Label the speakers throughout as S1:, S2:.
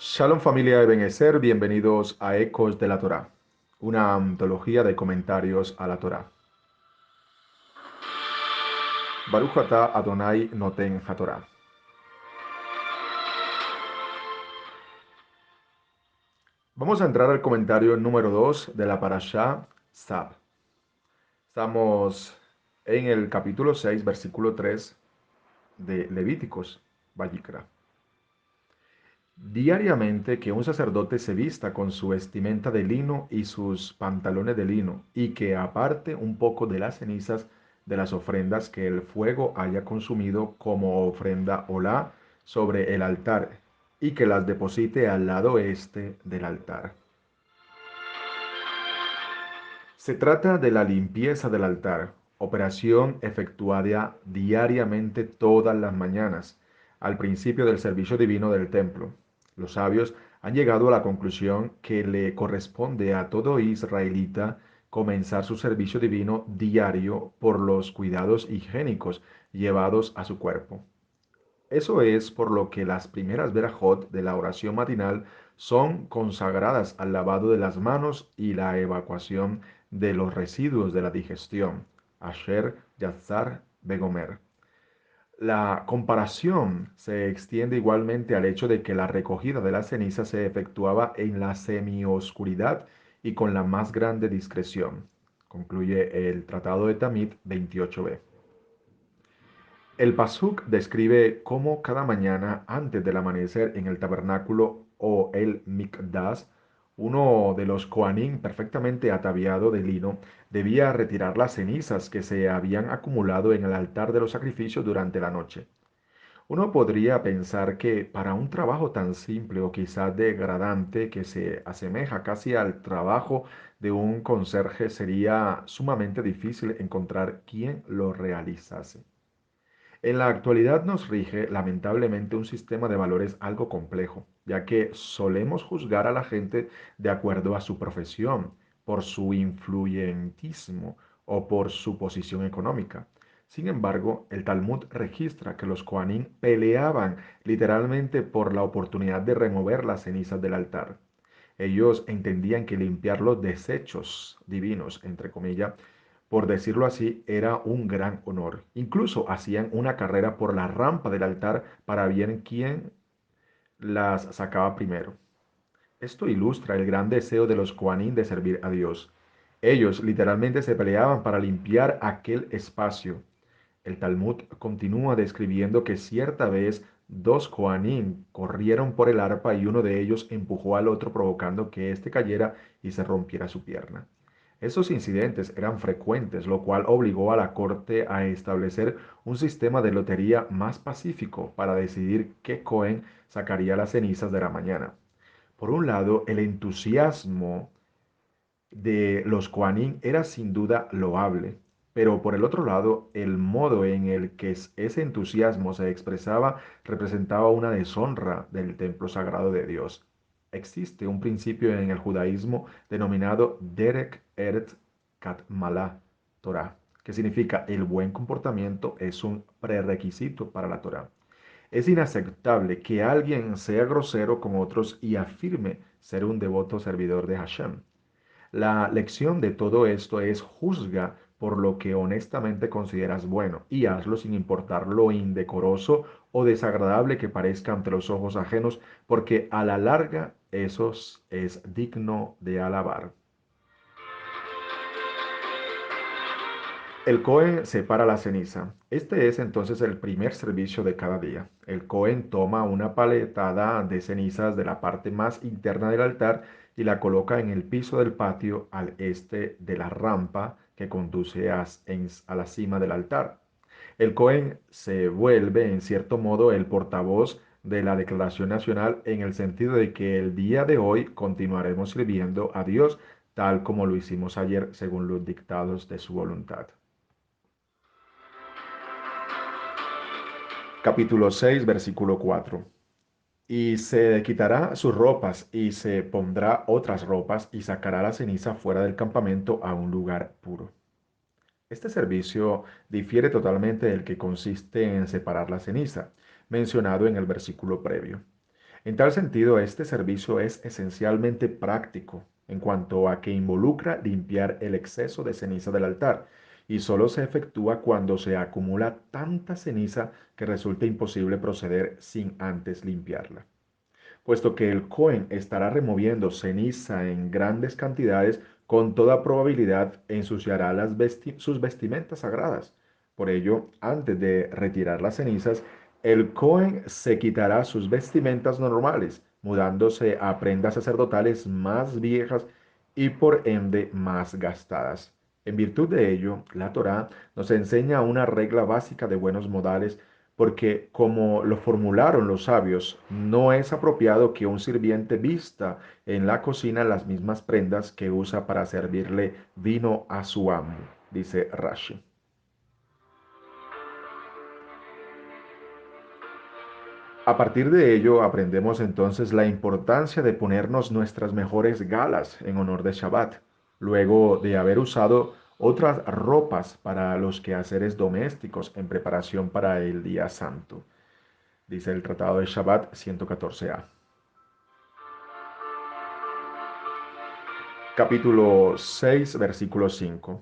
S1: Shalom familia de Benecer, bienvenidos a Ecos de la Torá, una antología de comentarios a la Torá. Baruch atah Adonai noten haTorá. Vamos a entrar al comentario número 2 de la parashá Sab. Estamos en el capítulo 6, versículo 3 de Levíticos, Vayikra. Diariamente que un sacerdote se vista con su vestimenta de lino y sus pantalones de lino, y que aparte un poco de las cenizas de las ofrendas que el fuego haya consumido como ofrenda olá sobre el altar, y que las deposite al lado este del altar. Se trata de la limpieza del altar, operación efectuada diariamente todas las mañanas, al principio del servicio divino del templo. Los sabios han llegado a la conclusión que le corresponde a todo israelita comenzar su servicio divino diario por los cuidados higiénicos llevados a su cuerpo. Eso es por lo que las primeras verajot de la oración matinal son consagradas al lavado de las manos y la evacuación de los residuos de la digestión. Asher Yatzar Begomer. La comparación se extiende igualmente al hecho de que la recogida de la ceniza se efectuaba en la semioscuridad y con la más grande discreción. Concluye el Tratado de Tamid 28b. El Pasuk describe cómo cada mañana antes del amanecer en el tabernáculo o el Mikdash, uno de los Kohanim perfectamente ataviado de lino debía retirar las cenizas que se habían acumulado en el altar de los sacrificios durante la noche. Uno podría pensar que para un trabajo tan simple o quizás degradante que se asemeja casi al trabajo de un conserje sería sumamente difícil encontrar quien lo realizase. En la actualidad nos rige lamentablemente un sistema de valores algo complejo, ya que solemos juzgar a la gente de acuerdo a su profesión, por su influyentismo o por su posición económica. Sin embargo, el Talmud registra que los Kohanim peleaban literalmente por la oportunidad de remover las cenizas del altar. Ellos entendían que limpiar los desechos divinos, entre comillas, por decirlo así, era un gran honor. Incluso hacían una carrera por la rampa del altar para ver quién las sacaba primero. Esto ilustra el gran deseo de los Kohanim de servir a Dios. Ellos literalmente se peleaban para limpiar aquel espacio. El Talmud continúa describiendo que cierta vez dos Kohanim corrieron por el arpa y uno de ellos empujó al otro provocando que éste cayera y se rompiera su pierna. Esos incidentes eran frecuentes, lo cual obligó a la corte a establecer un sistema de lotería más pacífico para decidir qué Cohen sacaría las cenizas de la mañana. Por un lado, el entusiasmo de los Kohanim era sin duda loable, pero por el otro lado, el modo en el que ese entusiasmo se expresaba representaba una deshonra del templo sagrado de Dios. Existe un principio en el judaísmo denominado Derek Eret Katmalah Torah, que significa el buen comportamiento es un prerequisito para la Torah. Es inaceptable que alguien sea grosero con otros y afirme ser un devoto servidor de Hashem. La lección de todo esto es juzga por lo que honestamente consideras bueno y hazlo sin importar lo indecoroso o desagradable que parezca ante los ojos ajenos, porque a la larga eso es digno de alabar. El Cohen separa la ceniza. Este es entonces el primer servicio de cada día. El Cohen toma una paletada de cenizas de la parte más interna del altar y la coloca en el piso del patio al este de la rampa que conduce a la cima del altar. El Cohen se vuelve en cierto modo el portavoz de la Declaración Nacional en el sentido de que el día de hoy continuaremos sirviendo a Dios tal como lo hicimos ayer según los dictados de su voluntad. Capítulo 6, versículo 4. Y se quitará sus ropas y se pondrá otras ropas y sacará la ceniza fuera del campamento a un lugar puro. Este servicio difiere totalmente del que consiste en separar la ceniza, mencionado en el versículo previo. En tal sentido, este servicio es esencialmente práctico en cuanto a que involucra limpiar el exceso de ceniza del altar y solo se efectúa cuando se acumula tanta ceniza que resulta imposible proceder sin antes limpiarla. Puesto que el Cohen estará removiendo ceniza en grandes cantidades, con toda probabilidad ensuciará sus vestimentas sagradas. Por ello, antes de retirar las cenizas, el Cohen se quitará sus vestimentas normales, mudándose a prendas sacerdotales más viejas y por ende más gastadas. En virtud de ello, la Torá nos enseña una regla básica de buenos modales porque como lo formularon los sabios, no es apropiado que un sirviente vista en la cocina las mismas prendas que usa para servirle vino a su amo, dice Rashi. A partir de ello aprendemos entonces la importancia de ponernos nuestras mejores galas en honor de Shabbat, luego de haber usado otras ropas para los quehaceres domésticos en preparación para el día santo, dice el Tratado de Shabbat 114a. Capítulo 6, versículo 5.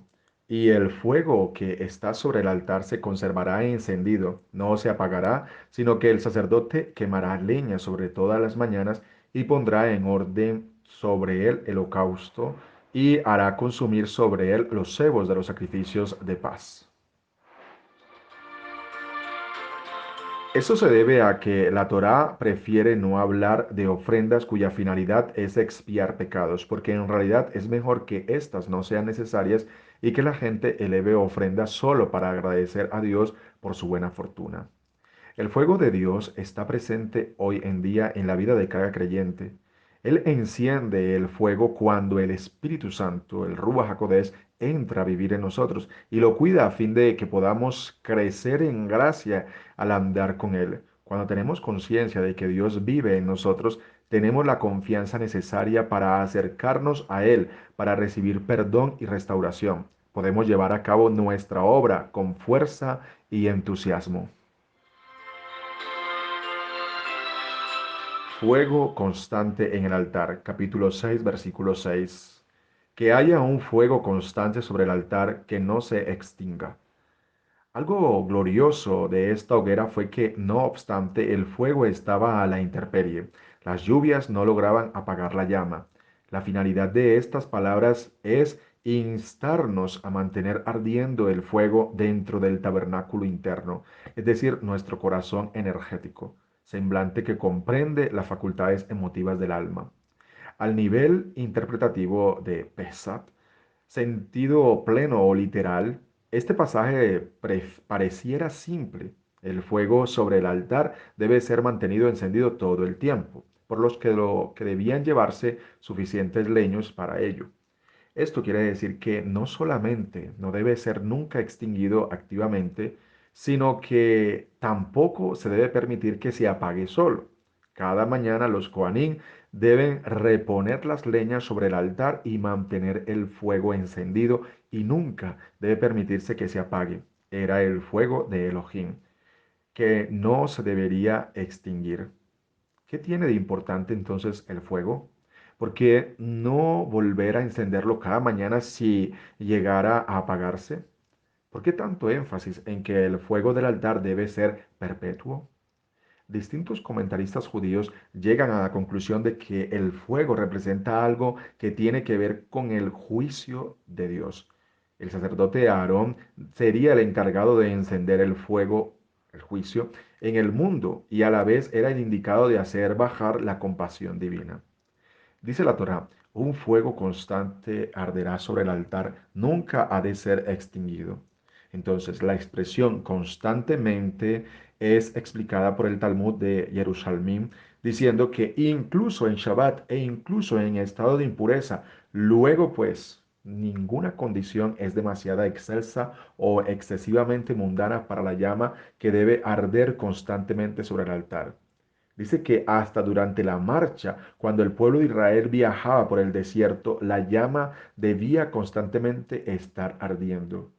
S1: Y el fuego que está sobre el altar se conservará encendido, no se apagará, sino que el sacerdote quemará leña sobre todas las mañanas y pondrá en orden sobre él el holocausto y hará consumir sobre él los cebos de los sacrificios de paz. Eso se debe a que la Torá prefiere no hablar de ofrendas cuya finalidad es expiar pecados, porque en realidad es mejor que éstas no sean necesarias y que la gente eleve ofrendas solo para agradecer a Dios por su buena fortuna. El fuego de Dios está presente hoy en día en la vida de cada creyente. Él enciende el fuego cuando el Espíritu Santo, el Ruach HaKodesh, entra a vivir en nosotros y lo cuida a fin de que podamos crecer en gracia al andar con Él. Cuando tenemos conciencia de que Dios vive en nosotros, tenemos la confianza necesaria para acercarnos a Él, para recibir perdón y restauración. Podemos llevar a cabo nuestra obra con fuerza y entusiasmo. Fuego constante en el altar, capítulo 6, versículo 6. Que haya un fuego constante sobre el altar que no se extinga. Algo glorioso de esta hoguera fue que, no obstante, el fuego estaba a la intemperie. Las lluvias no lograban apagar la llama. La finalidad de estas palabras es instarnos a mantener ardiendo el fuego dentro del tabernáculo interno, es decir, nuestro corazón energético, semblante que comprende las facultades emotivas del alma. Al nivel interpretativo de Pesach, sentido pleno o literal, este pasaje pareciera simple. El fuego sobre el altar debe ser mantenido encendido todo el tiempo, por los que debían llevarse suficientes leños para ello. Esto quiere decir que no solamente no debe ser nunca extinguido activamente, sino que tampoco se debe permitir que se apague solo. Cada mañana los Kohanim deben reponer las leñas sobre el altar y mantener el fuego encendido y nunca debe permitirse que se apague. Era el fuego de Elohim, que no se debería extinguir. ¿Qué tiene de importante entonces el fuego? ¿Por qué no volver a encenderlo cada mañana si llegara a apagarse? ¿Por qué tanto énfasis en que el fuego del altar debe ser perpetuo? Distintos comentaristas judíos llegan a la conclusión de que el fuego representa algo que tiene que ver con el juicio de Dios. El sacerdote Aarón sería el encargado de encender el fuego, el juicio, en el mundo y a la vez era el indicado de hacer bajar la compasión divina. Dice la Torá, un fuego constante arderá sobre el altar, nunca ha de ser extinguido. Entonces, la expresión constantemente es explicada por el Talmud de Jerusalén, diciendo que incluso en Shabbat e incluso en estado de impureza, luego pues, ninguna condición es demasiada excelsa o excesivamente mundana para la llama que debe arder constantemente sobre el altar. Dice que hasta durante la marcha, cuando el pueblo de Israel viajaba por el desierto, la llama debía constantemente estar ardiendo.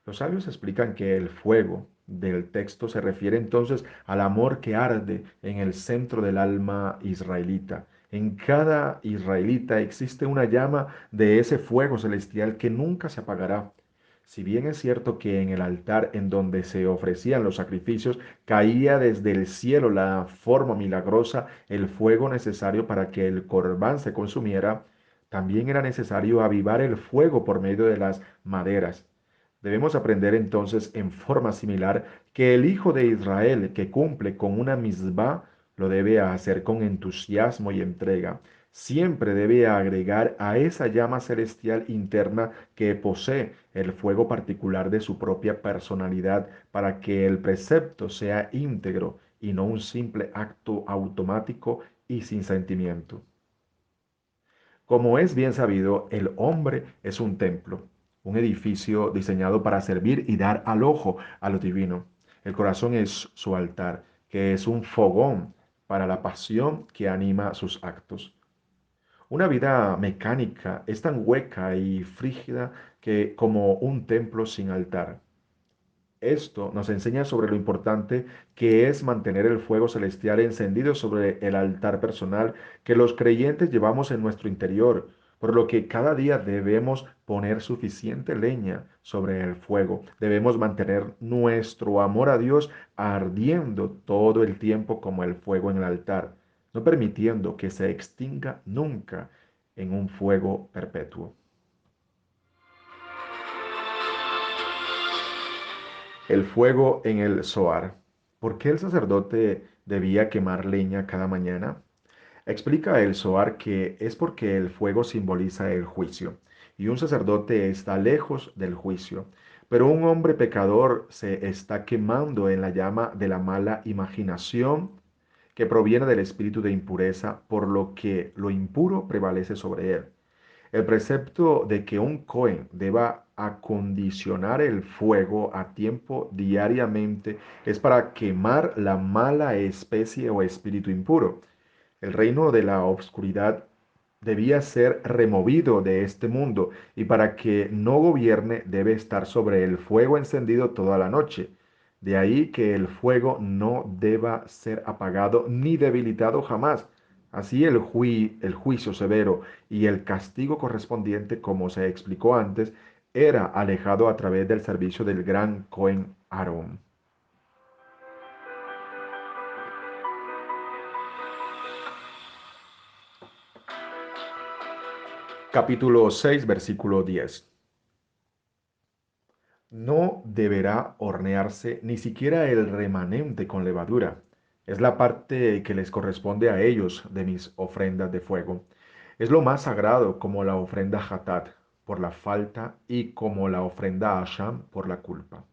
S1: Los sabios explican que el fuego, del texto se refiere entonces al amor que arde en el centro del alma israelita. En cada israelita existe una llama de ese fuego celestial que nunca se apagará. Si bien es cierto que en el altar en donde se ofrecían los sacrificios caía desde el cielo la forma milagrosa, el fuego necesario para que el corbán se consumiera, también era necesario avivar el fuego por medio de las maderas. Debemos aprender entonces en forma similar que el Hijo de Israel que cumple con una misbah lo debe hacer con entusiasmo y entrega. Siempre debe agregar a esa llama celestial interna que posee el fuego particular de su propia personalidad para que el precepto sea íntegro y no un simple acto automático y sin sentimiento. Como es bien sabido, el hombre es un templo, un edificio diseñado para servir y dar al ojo a lo divino. El corazón es su altar, que es un fogón para la pasión que anima sus actos. Una vida mecánica es tan hueca y frígida que como un templo sin altar. Esto nos enseña sobre lo importante que es mantener el fuego celestial encendido sobre el altar personal que los creyentes llevamos en nuestro interior, por lo que cada día debemos poner suficiente leña sobre el fuego. Debemos mantener nuestro amor a Dios ardiendo todo el tiempo como el fuego en el altar, no permitiendo que se extinga nunca en un fuego perpetuo. El fuego en el Zohar. ¿Por qué el sacerdote debía quemar leña cada mañana? Explica el Zohar que es porque el fuego simboliza el juicio y un sacerdote está lejos del juicio, pero un hombre pecador se está quemando en la llama de la mala imaginación que proviene del espíritu de impureza, por lo que lo impuro prevalece sobre él. El precepto de que un Cohen deba acondicionar el fuego a tiempo diariamente es para quemar la mala especie o espíritu impuro. El reino de la obscuridad debía ser removido de este mundo y para que no gobierne debe estar sobre el fuego encendido toda la noche. De ahí que el fuego no deba ser apagado ni debilitado jamás. Así el juicio severo y el castigo correspondiente, como se explicó antes, era alejado a través del servicio del gran Cohen Aarón. Capítulo 6, versículo 10. No deberá hornearse ni siquiera el remanente con levadura. Es la parte que les corresponde a ellos de mis ofrendas de fuego. Es lo más sagrado como la ofrenda Hatat por la falta y como la ofrenda Asham por la culpa.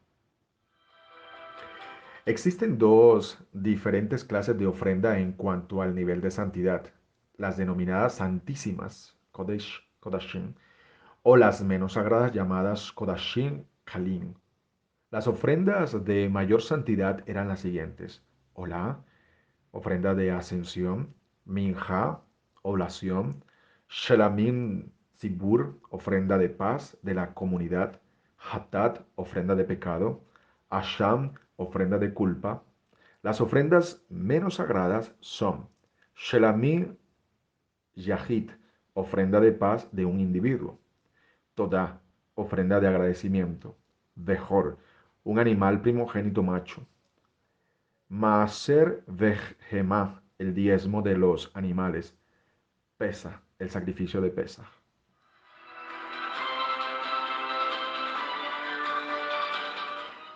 S1: Existen dos diferentes clases de ofrenda en cuanto al nivel de santidad. Las denominadas santísimas, Kodesh, Kodashim, o las menos sagradas llamadas Kodashim Kalim. Las ofrendas de mayor santidad eran las siguientes: Olá, ofrenda de ascensión; Minja, oblación; Shelamim Zibur, ofrenda de paz de la comunidad; Hatat, ofrenda de pecado; Asham, ofrenda de culpa. Las ofrendas menos sagradas son Shelamim Yahid, ofrenda de paz de un individuo; Todá, ofrenda de agradecimiento; Bejor, un animal primogénito macho; Maaser Vejemá, el diezmo de los animales; Pesa, el sacrificio de Pesa.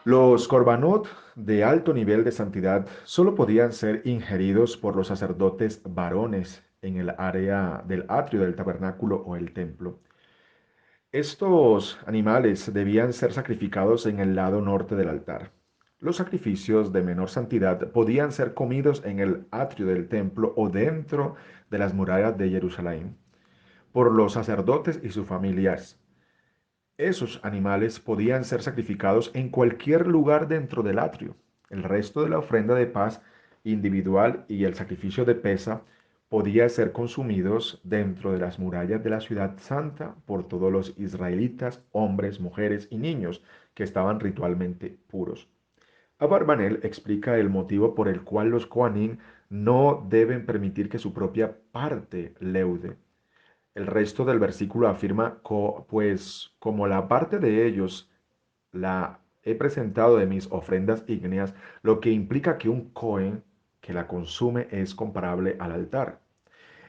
S1: Los korbanot de alto nivel de santidad solo podían ser ingeridos por los sacerdotes varones en el área del atrio del tabernáculo o el templo. Estos animales debían ser sacrificados en el lado norte del altar. Los sacrificios de menor santidad podían ser comidos en el atrio del templo o dentro de las murallas de Jerusalén por los sacerdotes y sus familias. Esos animales podían ser sacrificados en cualquier lugar dentro del atrio. El resto de la ofrenda de paz individual y el sacrificio de pesa podía ser consumidos dentro de las murallas de la ciudad santa por todos los israelitas, hombres, mujeres y niños que estaban ritualmente puros. Abarbanel explica el motivo por el cual los Kohanim no deben permitir que su propia parte leude. El resto del versículo afirma, pues como la parte de ellos la he presentado de mis ofrendas ígneas, lo que implica que un Cohen que la consume es comparable al altar.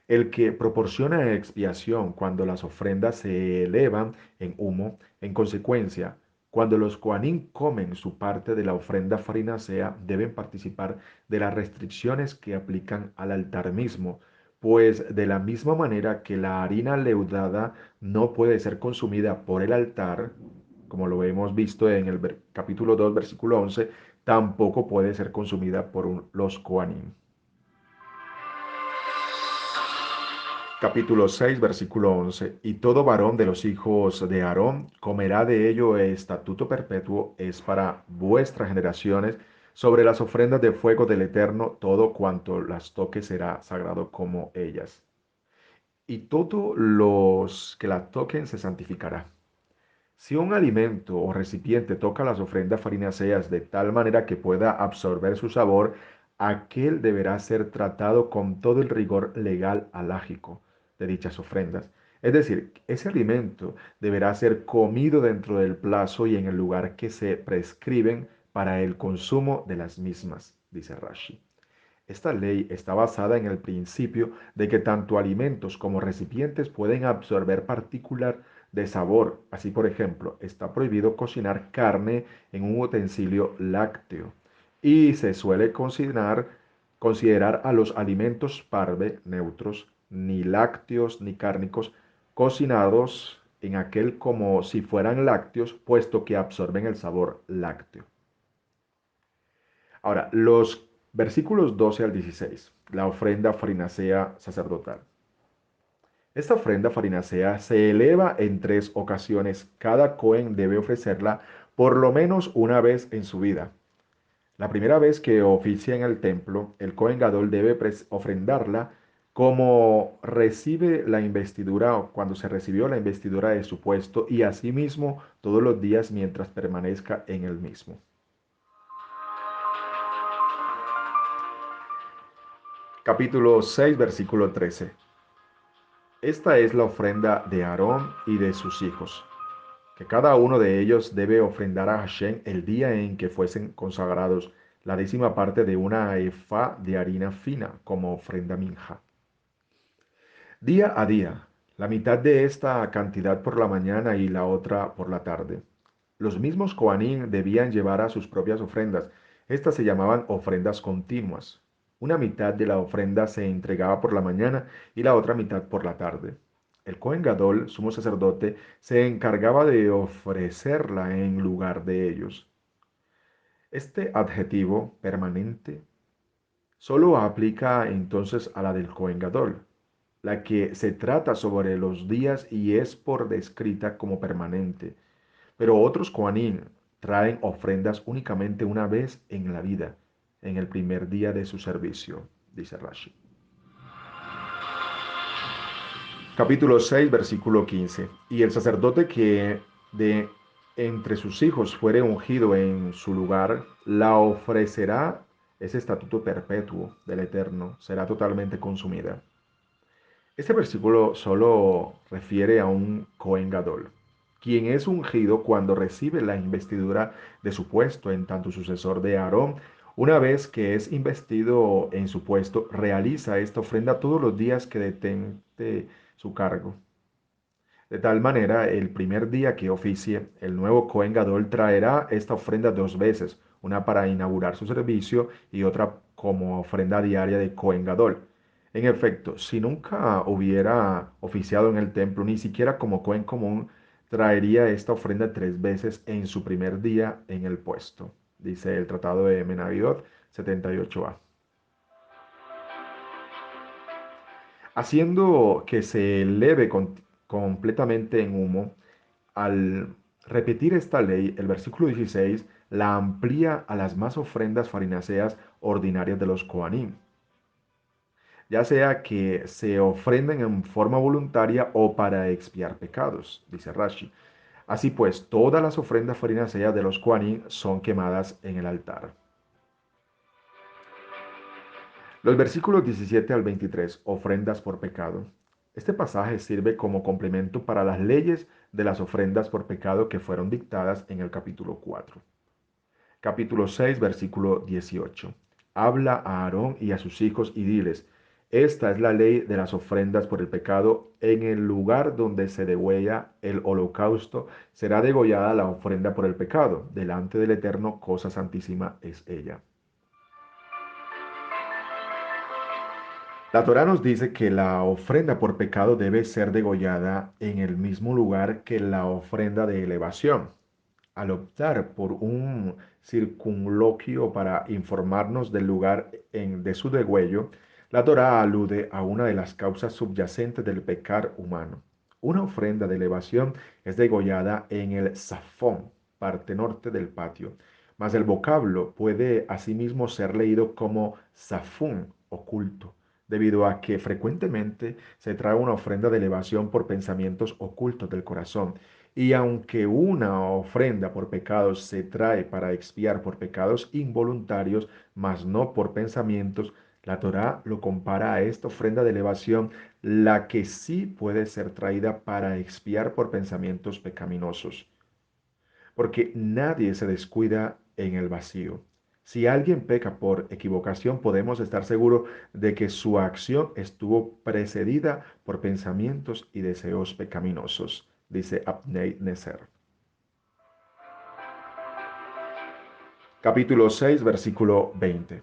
S1: El que proporciona expiación cuando las ofrendas se elevan en humo, en consecuencia, cuando los Kohanim comen su parte de la ofrenda farinacea, deben participar de las restricciones que aplican al altar mismo, pues de la misma manera que la harina leudada no puede ser consumida por el altar, como lo hemos visto en el capítulo 2, versículo 11, tampoco puede ser consumida por los Kohanim. Capítulo 6, versículo 11. Y todo varón de los hijos de Aarón comerá de ello, estatuto perpetuo es para vuestras generaciones. Sobre las ofrendas de fuego del Eterno, todo cuanto las toque será sagrado como ellas. Y todos los que las toquen se santificará. Si un alimento o recipiente toca las ofrendas farináceas de tal manera que pueda absorber su sabor, aquel deberá ser tratado con todo el rigor legal alágico de dichas ofrendas. Es decir, ese alimento deberá ser comido dentro del plazo y en el lugar que se prescriben para el consumo de las mismas, dice Rashi. Esta ley está basada en el principio de que tanto alimentos como recipientes pueden absorber partículas de sabor. Así, por ejemplo, está prohibido cocinar carne en un utensilio lácteo y se suele considerar a los alimentos parve neutros, ni lácteos ni cárnicos, cocinados en aquel como si fueran lácteos, puesto que absorben el sabor lácteo. Ahora, los versículos 12 al 16, la ofrenda farinacea sacerdotal. Esta ofrenda farinacea se eleva en tres ocasiones. Cada Cohen debe ofrecerla por lo menos una vez en su vida. La primera vez que oficia en el templo, el Cohen Gadol debe ofrendarla como recibe la investidura o cuando se recibió la investidura de su puesto y asimismo todos los días mientras permanezca en el mismo. Capítulo 6, versículo 13. Esta es la ofrenda de Aarón y de sus hijos, que cada uno de ellos debe ofrendar a Hashem el día en que fuesen consagrados la décima parte de una efa de harina fina como ofrenda minja. Día a día, la mitad de esta cantidad por la mañana y la otra por la tarde. Los mismos Kohanim debían llevar a sus propias ofrendas. Estas se llamaban ofrendas continuas. Una mitad de la ofrenda se entregaba por la mañana y la otra mitad por la tarde. El Kohen Gadol, sumo sacerdote, se encargaba de ofrecerla en lugar de ellos. Este adjetivo permanente solo aplica entonces a la del Kohen Gadol, la que se trata sobre los días y es por descrita como permanente. Pero otros Kohanim traen ofrendas únicamente una vez en la vida, en el primer día de su servicio, dice Rashi. Capítulo 6, versículo 15. Y el sacerdote que de entre sus hijos fuere ungido en su lugar, la ofrecerá, ese estatuto perpetuo del Eterno, será totalmente consumida. Este versículo solo refiere a un Cohen Gadol, quien es ungido cuando recibe la investidura de su puesto en tanto sucesor de Aarón. Una vez que es investido en su puesto, realiza esta ofrenda todos los días que detente su cargo. De tal manera, el primer día que oficie, el nuevo Cohen Gadol traerá esta ofrenda dos veces, una para inaugurar su servicio y otra como ofrenda diaria de Cohen Gadol. En efecto, si nunca hubiera oficiado en el templo, ni siquiera como Cohen común, traería esta ofrenda tres veces en su primer día en el puesto, dice el Tratado de Menavidot 78a. Haciendo que se eleve completamente en humo, al repetir esta ley, el versículo 16 la amplía a las más ofrendas farináceas ordinarias de los Kohanim, ya sea que se ofrenden en forma voluntaria o para expiar pecados, dice Rashi. Así pues, todas las ofrendas fariseas de los Kohanim son quemadas en el altar. Los versículos 17 al 23, ofrendas por pecado. Este pasaje sirve como complemento para las leyes de las ofrendas por pecado que fueron dictadas en el capítulo 4. Capítulo 6, versículo 18. Habla a Aarón y a sus hijos y diles, esta es la ley de las ofrendas por el pecado. En el lugar donde se degüella el holocausto, será degollada la ofrenda por el pecado. Delante del Eterno, cosa santísima es ella. La Torá nos dice que la ofrenda por pecado debe ser degollada en el mismo lugar que la ofrenda de elevación. Al optar por un circunloquio para informarnos del lugar de su degüello, la Torá alude a una de las causas subyacentes del pecar humano. Una ofrenda de elevación es degollada en el safón, parte norte del patio, mas el vocablo puede asimismo ser leído como safún, oculto, debido a que frecuentemente se trae una ofrenda de elevación por pensamientos ocultos del corazón. Y aunque una ofrenda por pecados se trae para expiar por pecados involuntarios, mas no por pensamientos, la Torá lo compara a esta ofrenda de elevación, la que sí puede ser traída para expiar por pensamientos pecaminosos. Porque nadie se descuida en el vacío. Si alguien peca por equivocación, podemos estar seguros de que su acción estuvo precedida por pensamientos y deseos pecaminosos, dice Abnei Nezer. Capítulo 6, versículo 20.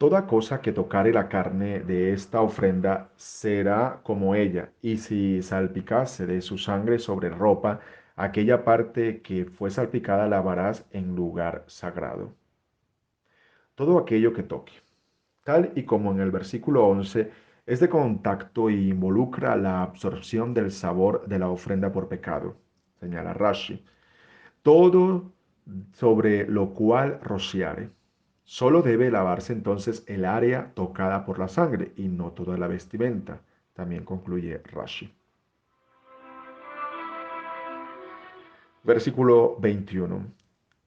S1: Toda cosa que tocare la carne de esta ofrenda será como ella, y si salpicase de su sangre sobre ropa, aquella parte que fue salpicada lavarás en lugar sagrado. Todo aquello que toque, tal y como en el versículo 11, es de contacto y involucra la absorción del sabor de la ofrenda por pecado, señala Rashi. Todo sobre lo cual rociare. Solo debe lavarse entonces el área tocada por la sangre y no toda la vestimenta, también concluye Rashi. Versículo 21.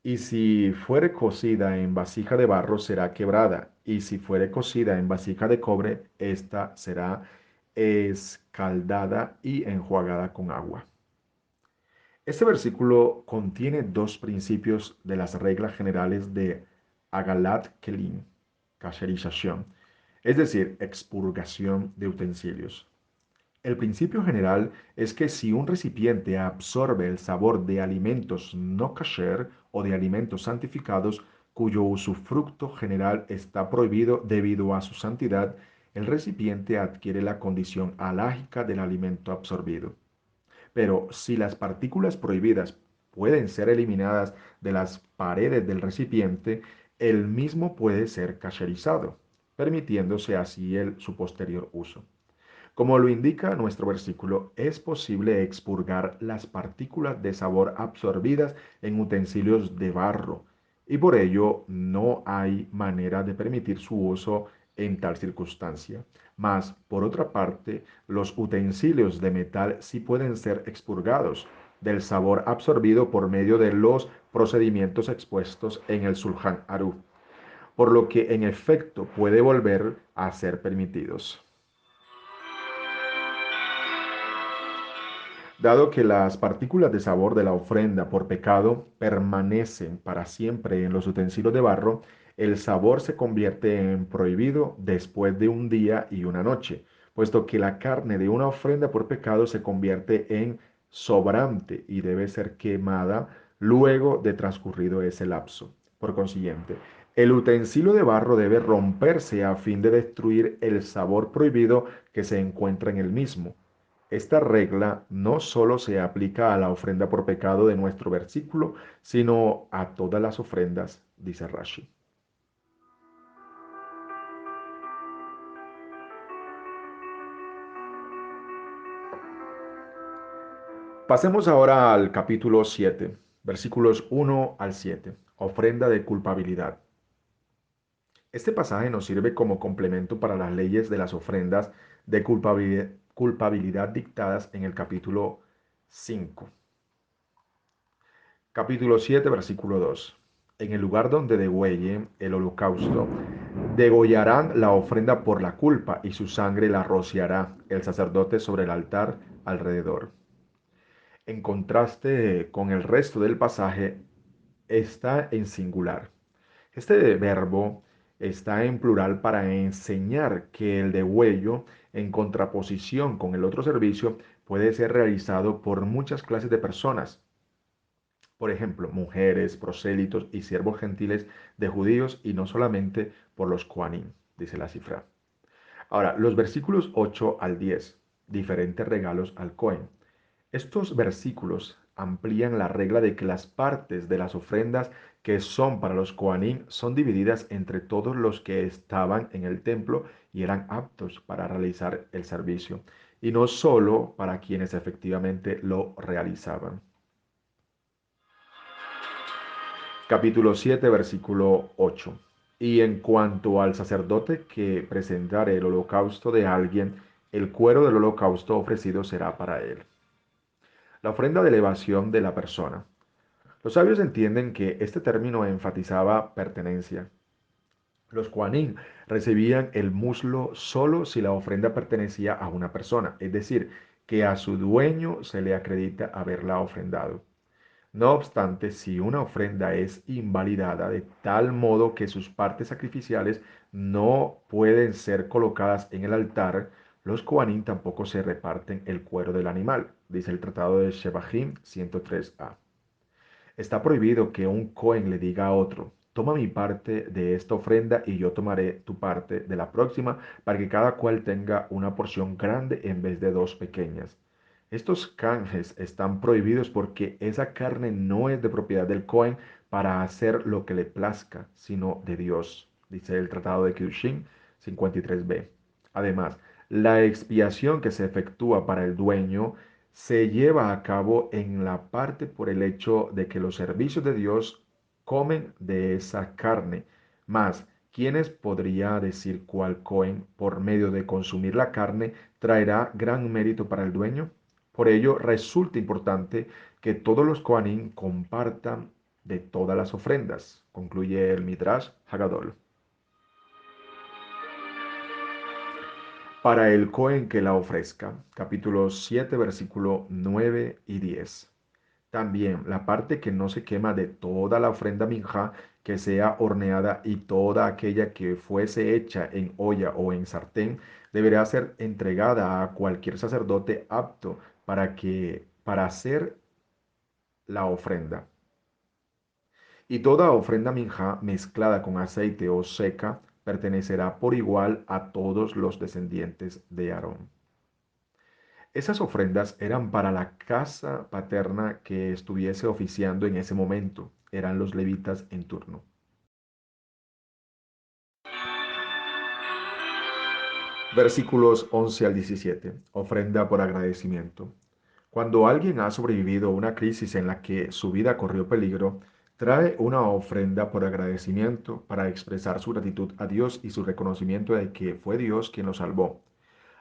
S1: Y si fuere cocida en vasija de barro, será quebrada, y si fuere cocida en vasija de cobre, ésta será escaldada y enjuagada con agua. Este versículo contiene dos principios de las reglas generales de Agalat Kelim, cacherización, es decir, expurgación de utensilios. El principio general es que si un recipiente absorbe el sabor de alimentos no kasher o de alimentos santificados cuyo usufructo general está prohibido debido a su santidad, el recipiente adquiere la condición alágica del alimento absorbido. Pero si las partículas prohibidas pueden ser eliminadas de las paredes del recipiente, el mismo puede ser kasherizado, permitiéndose así su posterior uso. Como lo indica nuestro versículo, es posible expurgar las partículas de sabor absorbidas en utensilios de barro y por ello no hay manera de permitir su uso en tal circunstancia. Mas, por otra parte, los utensilios de metal sí pueden ser expurgados del sabor absorbido por medio de los procedimientos expuestos en el Sulhan Aruch, por lo que en efecto puede volver a ser permitidos. Dado que las partículas de sabor de la ofrenda por pecado permanecen para siempre en los utensilios de barro, el sabor se convierte en prohibido después de un día y una noche, puesto que la carne de una ofrenda por pecado se convierte en sobrante y debe ser quemada luego de transcurrido ese lapso. Por consiguiente, el utensilio de barro debe romperse a fin de destruir el sabor prohibido que se encuentra en el mismo. Esta regla no solo se aplica a la ofrenda por pecado de nuestro versículo, sino a todas las ofrendas, dice Rashi. Pasemos ahora al capítulo 7, versículos 1 al 7, ofrenda de culpabilidad. Este pasaje nos sirve como complemento para las leyes de las ofrendas de culpabilidad dictadas en el capítulo 5. Capítulo 7, versículo 2. En el lugar donde degüelle el holocausto, degollarán la ofrenda por la culpa y su sangre la rociará el sacerdote sobre el altar alrededor. En contraste con el resto del pasaje, está en singular. Este verbo está en plural para enseñar que el degüello, en contraposición con el otro servicio, puede ser realizado por muchas clases de personas. Por ejemplo, mujeres, prosélitos y siervos gentiles de judíos y no solamente por los Kohanim, dice la cifra. Ahora, los versículos 8 al 10, diferentes regalos al Cohen. Estos versículos amplían la regla de que las partes de las ofrendas que son para los Kohanim son divididas entre todos los que estaban en el templo y eran aptos para realizar el servicio, y no solo para quienes efectivamente lo realizaban. Capítulo 7, versículo 8. Y en cuanto al sacerdote que presentare el holocausto de alguien, el cuero del holocausto ofrecido será para él. La ofrenda de elevación de la persona. Los sabios entienden que este término enfatizaba pertenencia. Los Kohanim recibían el muslo solo si la ofrenda pertenecía a una persona, es decir, que a su dueño se le acredita haberla ofrendado. No obstante, si una ofrenda es invalidada de tal modo que sus partes sacrificiales no pueden ser colocadas en el altar, los Kohanim tampoco se reparten el cuero del animal, dice el Tratado de Shebahim 103a. Está prohibido que un Cohen le diga a otro, toma mi parte de esta ofrenda y yo tomaré tu parte de la próxima, para que cada cual tenga una porción grande en vez de dos pequeñas. Estos canjes están prohibidos porque esa carne no es de propiedad del Cohen para hacer lo que le plazca, sino de Dios, dice el Tratado de Kiddushin 53b. Además, la expiación que se efectúa para el dueño se lleva a cabo en la parte por el hecho de que los servicios de Dios comen de esa carne. Mas, ¿quiénes podría decir cuál Cohen, por medio de consumir la carne, traerá gran mérito para el dueño? Por ello, resulta importante que todos los Kohanim compartan de todas las ofrendas, concluye el Midrash Hagadol. Para el Cohen que la ofrezca, capítulo 7, versículo 9 y 10. También la parte que no se quema de toda la ofrenda minja que sea horneada y toda aquella que fuese hecha en olla o en sartén deberá ser entregada a cualquier sacerdote apto para hacer la ofrenda. Y toda ofrenda minja mezclada con aceite o seca pertenecerá por igual a todos los descendientes de Aarón. Esas ofrendas eran para la casa paterna que estuviese oficiando en ese momento. Eran los levitas en turno. Versículos 11 al 17. Ofrenda por agradecimiento. Cuando alguien ha sobrevivido a una crisis en la que su vida corrió peligro, trae una ofrenda por agradecimiento para expresar su gratitud a Dios y su reconocimiento de que fue Dios quien lo salvó.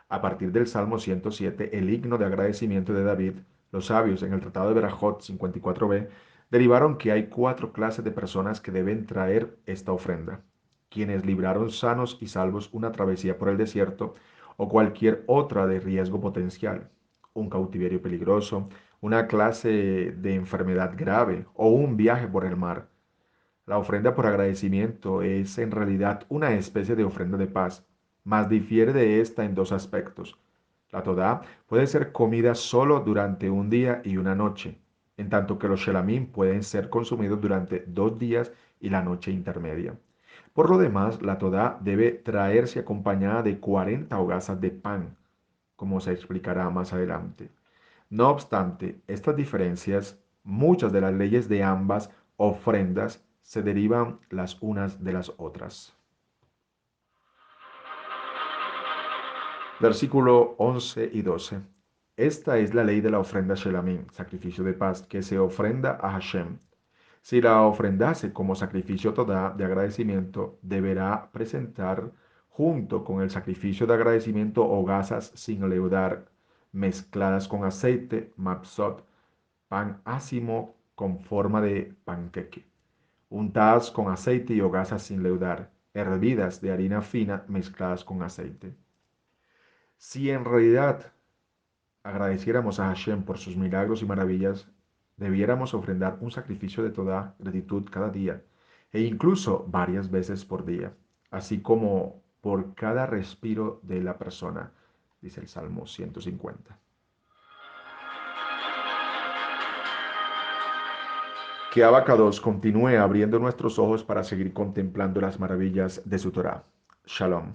S1: A partir del Salmo 107, el himno de agradecimiento de David, los sabios en el Tratado de Berajot 54b derivaron que hay cuatro clases de personas que deben traer esta ofrenda: quienes libraron sanos y salvos una travesía por el desierto o cualquier otra de riesgo potencial, un cautiverio peligroso, una clase de enfermedad grave o un viaje por el mar. La ofrenda por agradecimiento es en realidad una especie de ofrenda de paz, mas difiere de esta en dos aspectos. La Todá puede ser comida solo durante un día y una noche, en tanto que los shelamim pueden ser consumidos durante 2 días y la noche intermedia. Por lo demás, la Todá debe traerse acompañada de 40 hogazas de pan, como se explicará más adelante. No obstante estas diferencias, muchas de las leyes de ambas ofrendas se derivan las unas de las otras. Versículo 11 y 12. Esta es la ley de la ofrenda Shelamim, sacrificio de paz, que se ofrenda a Hashem. Si la ofrendase como sacrificio toda de agradecimiento, deberá presentar junto con el sacrificio de agradecimiento hogazas sin leudar, mezcladas con aceite, mapsot, pan ácimo con forma de panqueque, untadas con aceite y hogazas sin leudar, hervidas de harina fina mezcladas con aceite. Si en realidad agradeciéramos a Hashem por sus milagros y maravillas, debiéramos ofrendar un sacrificio de toda gratitud cada día, e incluso varias veces por día, así como por cada respiro de la persona, dice el Salmo 150. Que Abacados continúe abriendo nuestros ojos para seguir contemplando las maravillas de su Torah. Shalom.